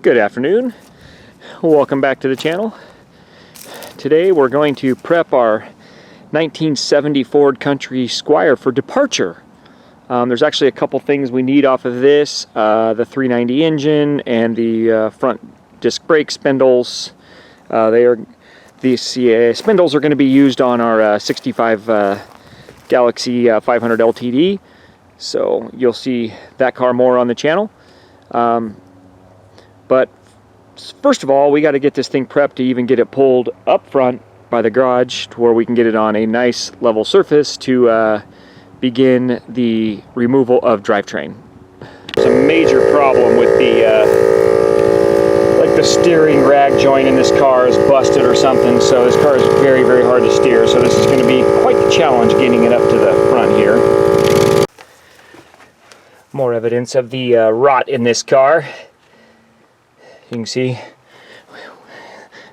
Good afternoon. Welcome back to the channel. Today we're going to prep our 1970 Ford Country Squire for departure. There's actually a couple things we need off of this. The 390 engine and the front disc brake spindles. These spindles are going to be used on our 65 Galaxy 500 LTD. So you'll see that car more on the channel. But first of all, we got to get this thing prepped to even get it pulled up front by the garage to where we can get it on a nice level surface to begin the removal of drivetrain. There's a major problem with the steering rag joint in this car is busted or something, so this car is very, very hard to steer. So this is going to be quite the challenge getting it up to the front here. More evidence of the rot in this car. You can see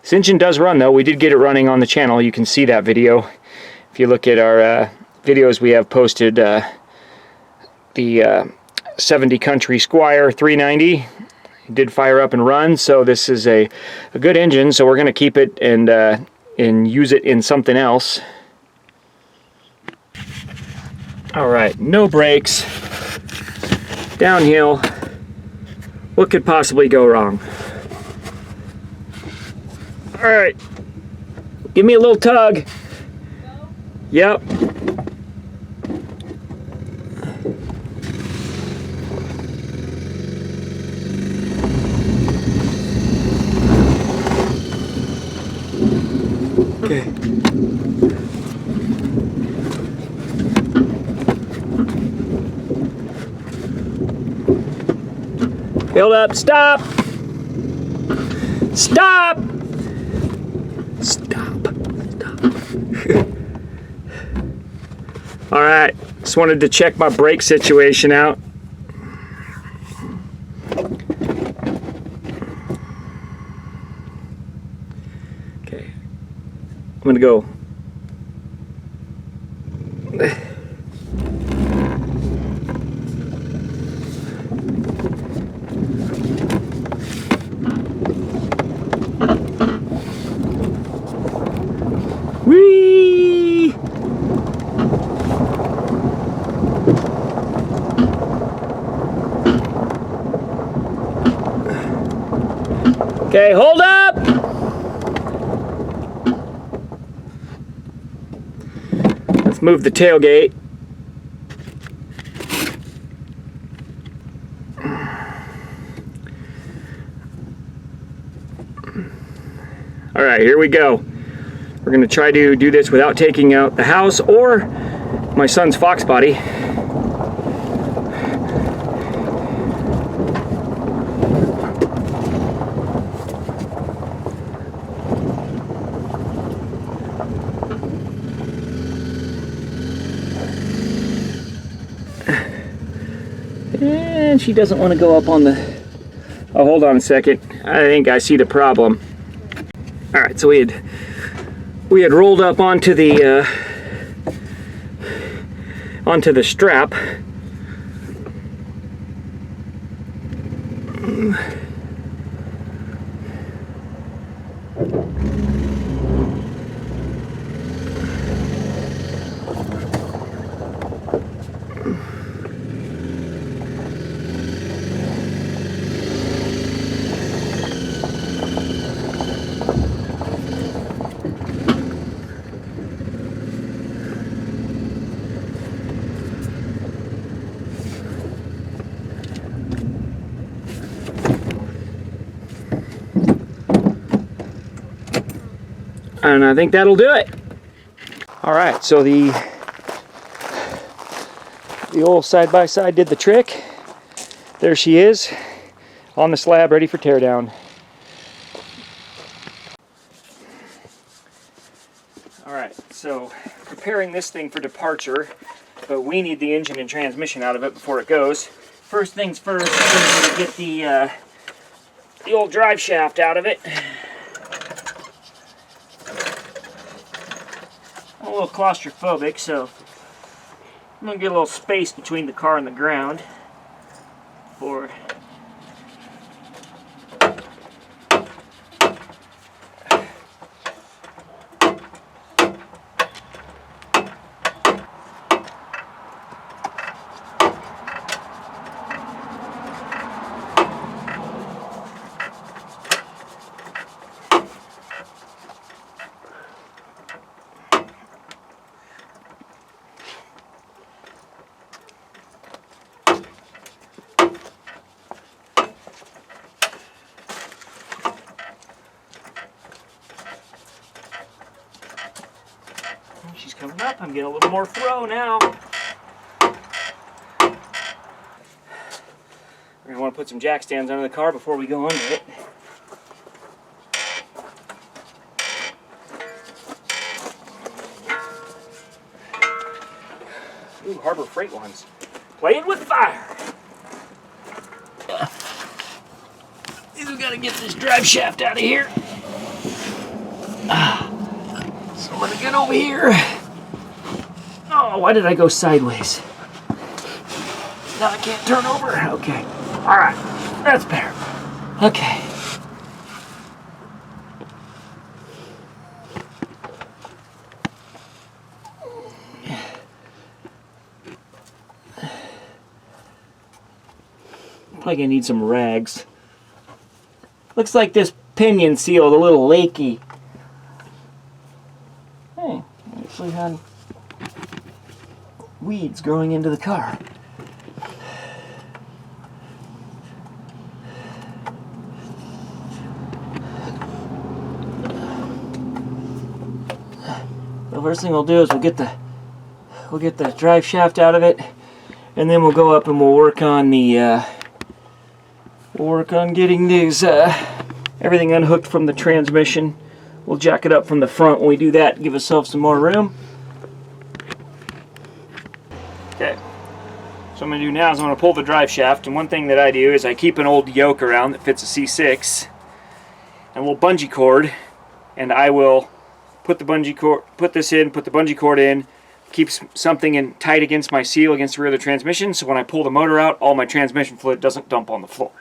this engine does run though. We did get it running on the channel. You can see that video. If you look at our videos, we have posted the 70 Country Squire 390. It did fire up and run, so this is a good engine, so we're going to keep it and use it in something else. Alright, no brakes. Downhill. What could possibly go wrong? Alright. Give me a little tug. Go. Yep. Okay. Build up, stop! Stop! Stop. Alright, just wanted to check my brake situation out. Okay, I'm gonna go. Whee! Okay, hold up! Let's move the tailgate. All right, here we go. We're going to try to do this without taking out the house or my son's Fox body. And she doesn't want to go up on the... Oh, hold on a second. I think I see the problem. All right, so we had rolled up onto the strap. And I think that'll do it. All right, so the old side-by-side did the trick. There she is on the slab, ready for teardown. All right, so preparing this thing for departure, but we need the engine and transmission out of it before it goes. First things first, we're going to get the old drive shaft out of it. I'm a little claustrophobic, so I'm going to get a little space between the car and the ground for Coming up, I'm getting a little more throw now. We're going to want to put some jack stands under the car before we go under it. Ooh, Harbor Freight ones. Playing with fire. We got to get this drive shaft out of here. So I'm going to get over here. Oh, why did I go sideways? Now I can't turn over. Okay. All right. That's better. Okay. Probably gonna need some rags. Looks like this pinion sealed a little leaky. Hey, I actually had weeds growing into the car. The first thing we'll do is we'll get the drive shaft out of it, and then we'll go up and we'll work on the getting these everything unhooked from the transmission. We'll jack it up from the front when we do that, give ourselves some more room. Okay, so what I'm going to do now is I'm going to pull the drive shaft, and one thing that I do is I keep an old yoke around that fits a C6, and we'll bungee cord, and I will put the bungee cord, put the bungee cord in, keeps something in tight against my seal against the rear of the transmission, so when I pull the motor out, all my transmission fluid doesn't dump on the floor.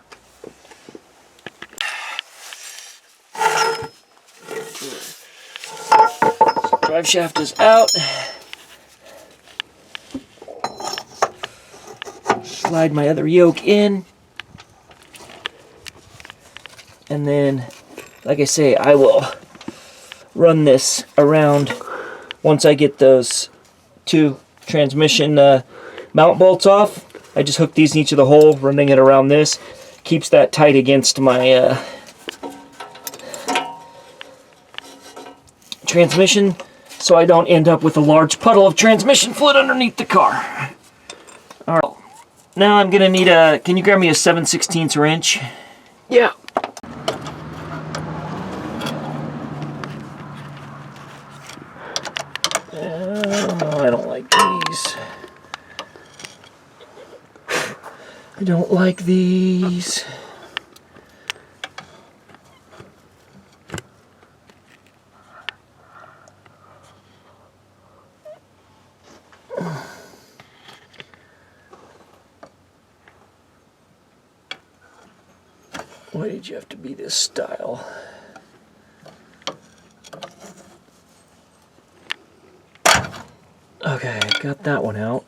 So drive shaft is out. Slide my other yoke in, and then, like I say, I will run this around once I get those two transmission mount bolts off. I just hook these in each of the hole, running it around this. Keeps that tight against my transmission, so I don't end up with a large puddle of transmission fluid underneath the car. Alright, now I'm gonna need can you grab me a 7/16 wrench? Yeah. I don't like these. I don't like these. Why did you have to be this style? Okay, got that one out,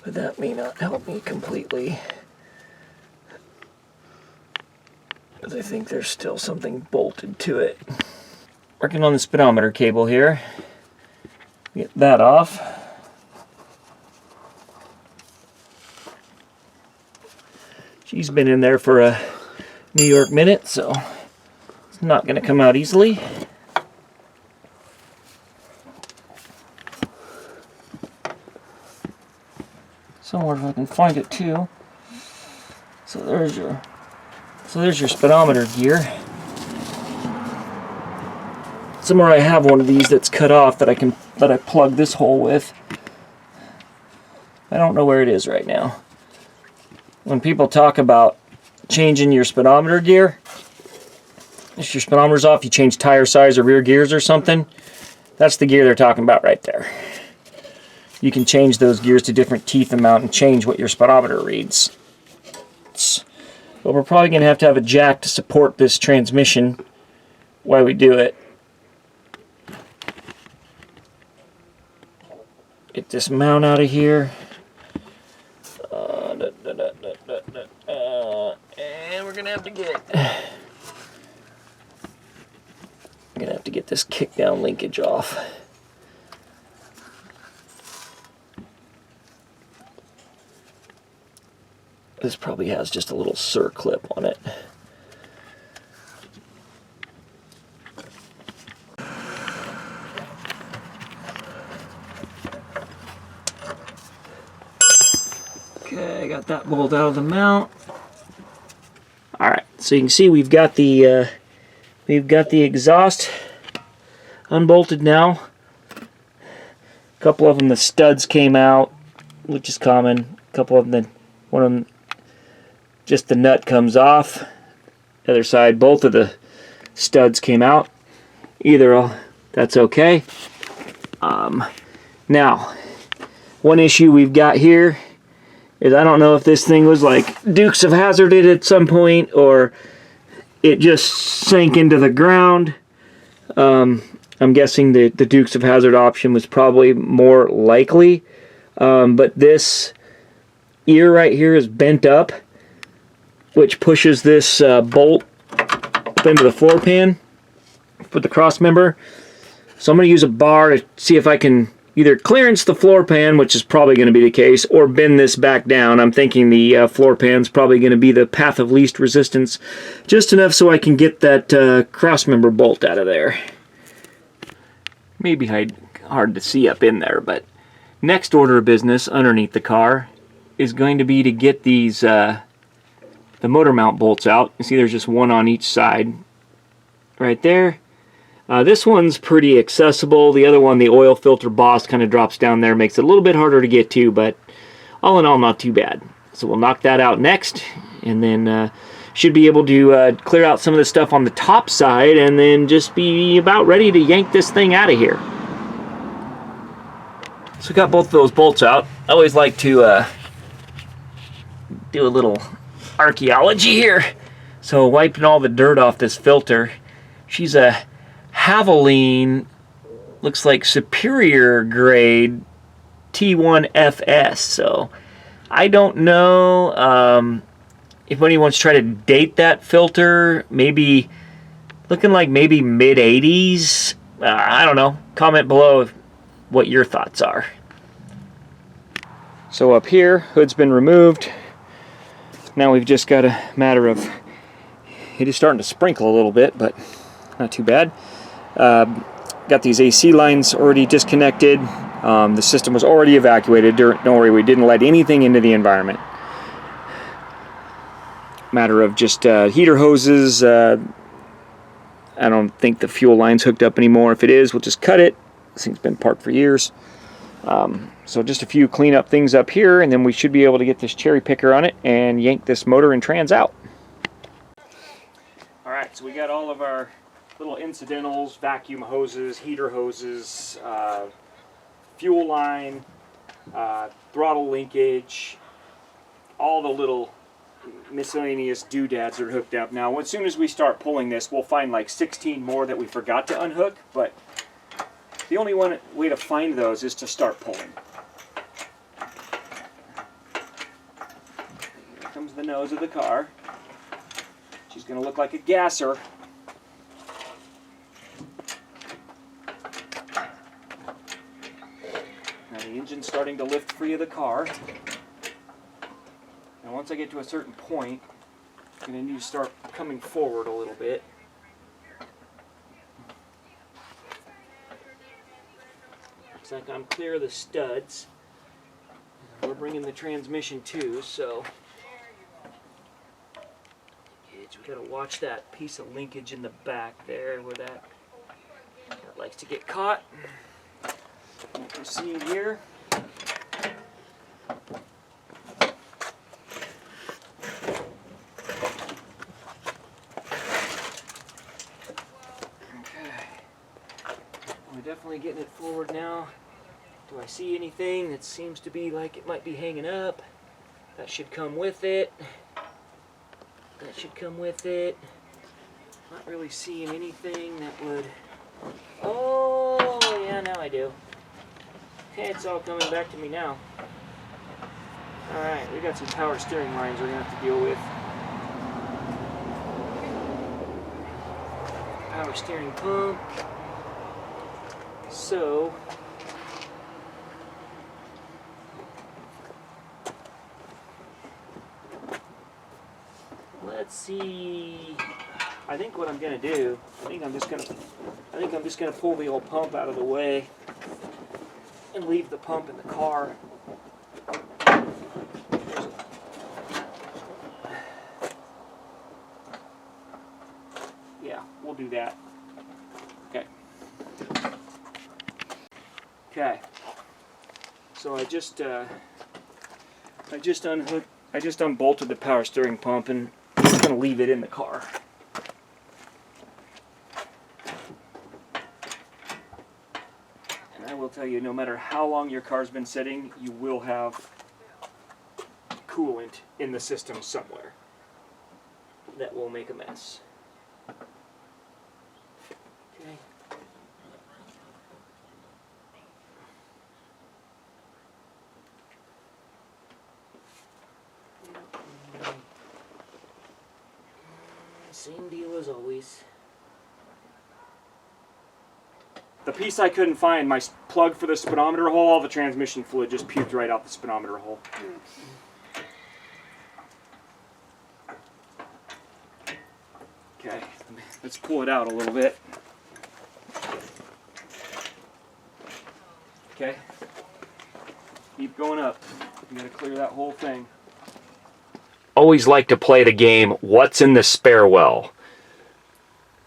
but that may not help me completely, because I think there's still something bolted to it. Working on the speedometer cable here. Get that off. She's been in there for a New York minute, so it's not going to come out easily. Somewhere if I can find it too. So there's your speedometer gear. Somewhere I have one of these that's cut off that I plug this hole with. I don't know where it is right now. When people talk about changing your speedometer gear, if your speedometer's off, you change tire size or rear gears or something, that's the gear they're talking about right there. You can change those gears to different teeth amount and change what your speedometer reads. But we're probably going to have a jack to support this transmission while we do it. Get this mount out of here. And we're going to have to get this kick down linkage off. This probably has just a little circlip on it. Okay, I got that bolt out of the mount. All right, so you can see we've got the exhaust unbolted now. A couple of them, the studs came out, which is common. A couple of them, one of them, just the nut comes off. The other side, both of the studs came out. Either, that's okay. Now, one issue we've got here is I don't know if this thing was like Dukes of Hazzarded at some point or it just sank into the ground. I'm guessing the Dukes of Hazzard option was probably more likely. But this ear right here is bent up, which pushes this bolt up into the floor pan for the cross member. So I'm going to use a bar to see if I can either clearance the floor pan, which is probably going to be the case, or bend this back down. I'm thinking the floor pan's probably going to be the path of least resistance, just enough so I can get that cross member bolt out of there. Maybe hard to see up in there, but next order of business underneath the car is going to be to get these the motor mount bolts out. You see there's just one on each side right there. This one's pretty accessible. The other one, the oil filter boss, kind of drops down there, makes it a little bit harder to get to, but all in all, not too bad. So we'll knock that out next, and then should be able to clear out some of the stuff on the top side, and then just be about ready to yank this thing out of here. So we got both of those bolts out. I always like to do a little archaeology here. So wiping all the dirt off this filter. She's a Haviline, looks like superior grade T1FS. So I don't know if anyone's tried to date that filter. Maybe looking like maybe mid 80s. I don't know. Comment below what your thoughts are. So up here, hood's been removed. Now we've just got a matter of, it is starting to sprinkle a little bit, but not too bad. Got these AC lines already disconnected. The system was already evacuated. Don't worry, we didn't let anything into the environment. Matter of just heater hoses. I don't think the fuel line's hooked up anymore. If it is, we'll just cut it. This thing's been parked for years. So just a few cleanup things up here, and then we should be able to get this cherry picker on it and yank this motor and trans out. Alright, so we got all of our little incidentals, vacuum hoses, heater hoses, fuel line, throttle linkage, all the little miscellaneous doodads are hooked up. Now, as soon as we start pulling this, we'll find like 16 more that we forgot to unhook, but the only way to find those is to start pulling. Here comes the nose of the car. She's going to look like a gasser. Now the engine's starting to lift free of the car. And once I get to a certain point, I'm going to need to start coming forward a little bit. Looks like I'm clear of the studs. We're bringing the transmission too, so we gotta watch that piece of linkage in the back there where that likes to get caught. We'll proceed here. Definitely getting it forward now. Do I see anything that seems to be like it might be hanging up? That should come with it. That should come with it. Not really seeing anything that would... Oh, yeah, now I do. Okay, it's all coming back to me now. Alright, we got some power steering lines we're going to have to deal with. Power steering pump. So, let's see. I think what I'm going to do, I think I'm just going to pull the old pump out of the way and leave the pump in the car. There's a we'll do that. Okay. Okay. So I just unbolted the power steering pump, and I'm just going to leave it in the car. And I will tell you, no matter how long your car's been sitting, you will have coolant in the system somewhere that will make a mess. Okay. Same deal as always. The piece I couldn't find, my plug for the speedometer hole, all the transmission fluid just puked right out the speedometer hole. Okay, let's pull it out a little bit. Okay, keep going up. You gotta clear that whole thing. Always like to play the game, what's in the spare well?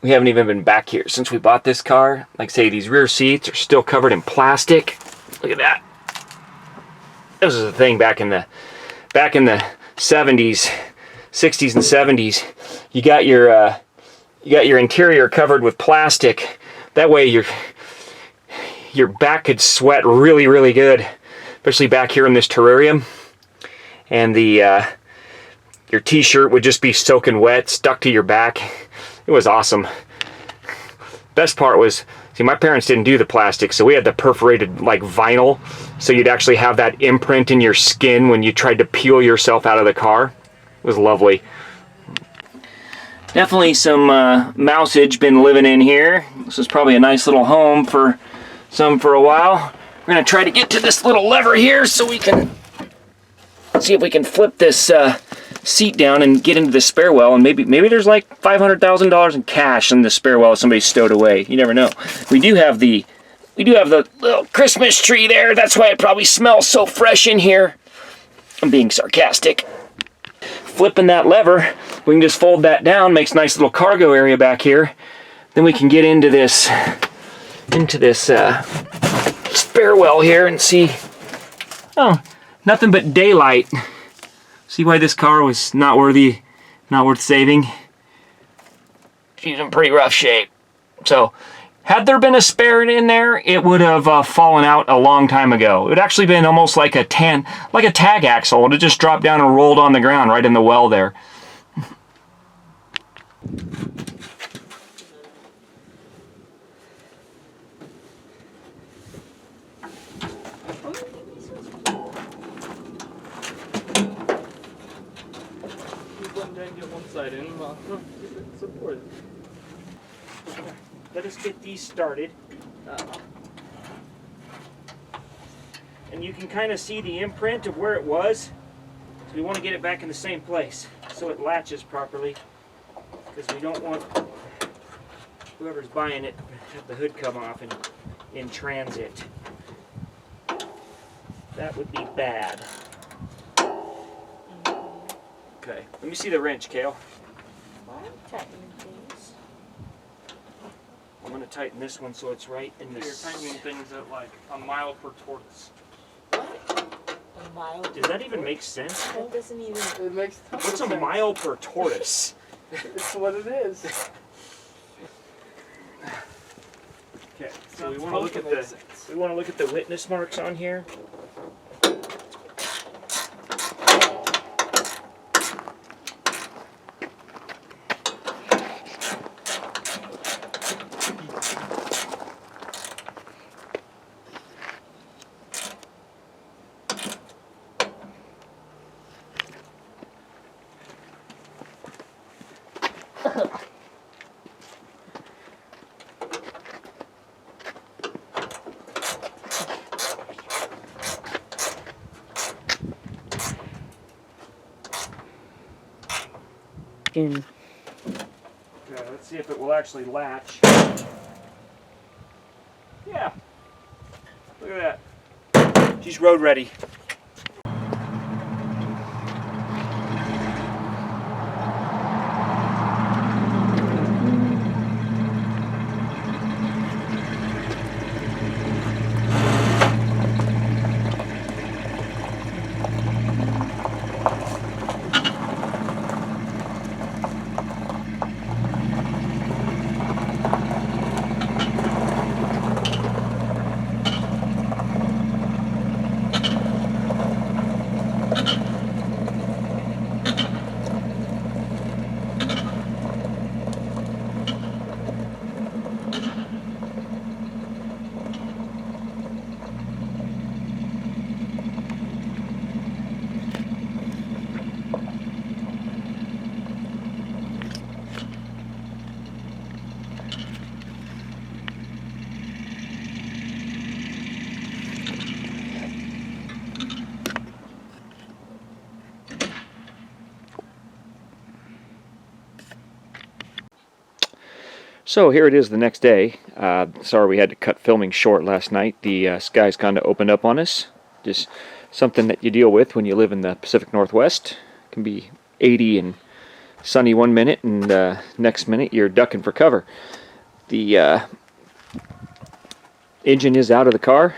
We haven't even been back here since we bought this car. Like I say, these rear seats are still covered in plastic. Look at that. This was a thing back in the 70s, 60s and 70s. You got your interior covered with plastic. That way your back could sweat really, really good, especially back here in this terrarium. And your t-shirt would just be soaking wet, stuck to your back. It was awesome. Best part was, see, my parents didn't do the plastic, so we had the perforated like vinyl, so you'd actually have that imprint in your skin when you tried to peel yourself out of the car. It was lovely. Definitely some mousage been living in here. This is probably a nice little home for some for a while. We're gonna try to get to this little lever here so we can see if we can flip this seat down and get into the spare well, and maybe there's like $500,000 in cash in the spare well somebody stowed away. You never know. We do have the little Christmas tree there. That's why it probably smells so fresh in here. I'm being sarcastic. Flipping that lever, we can just fold that down, makes a nice little cargo area back here. Then we can get into this spare well here and see. Oh, nothing but daylight. See why this car was not worth saving? She's in pretty rough shape. So, had there been a spare in there, it would have fallen out a long time ago. It would actually been almost like a tag axle. It would have just dropped down and rolled on the ground right in the well there. Let us get these started. And you can kind of see the imprint of where it was. So we want to get it back in the same place so it latches properly, because we don't want whoever's buying it to have the hood come off in transit. That would be bad. Okay, let me see the wrench, Kale. I'm going to tighten this one so it's right in this. You're tightening things at like a mile per tortoise. What? A mile? Does that even make sense? That doesn't even. It makes tons What's of a sense. mile per tortoise? It's what it is. Okay, so we want to look at the witness marks on here. Okay, let's see if it will actually latch. Yeah. Look at that. She's road ready. So here it is the next day. Sorry we had to cut filming short last night. The skies kind of opened up on us. Just something that you deal with when you live in the Pacific Northwest. It can be 80 and sunny one minute, and next minute you're ducking for cover. The engine is out of the car.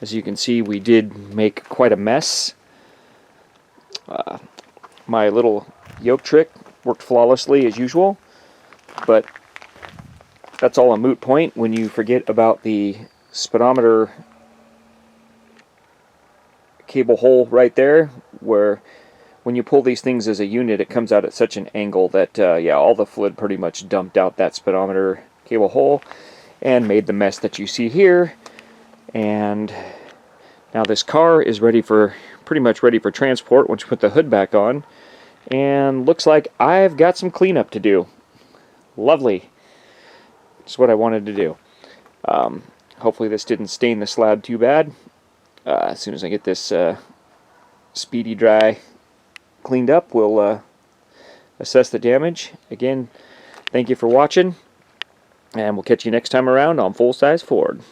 As you can see, we did make quite a mess. My little yoke trick worked flawlessly as usual, but that's all a moot point when you forget about the speedometer cable hole right there, where when you pull these things as a unit, it comes out at such an angle that yeah, all the fluid pretty much dumped out that speedometer cable hole and made the mess that you see here. And now this car is pretty much ready for transport once you put the hood back on, and looks like I've got some cleanup to do. Lovely. That's what I wanted to do. Hopefully this didn't stain the slab too bad. As soon as I get this speedy dry cleaned up, we'll assess the damage. Again, thank you for watching, and we'll catch you next time around on Full Size Ford.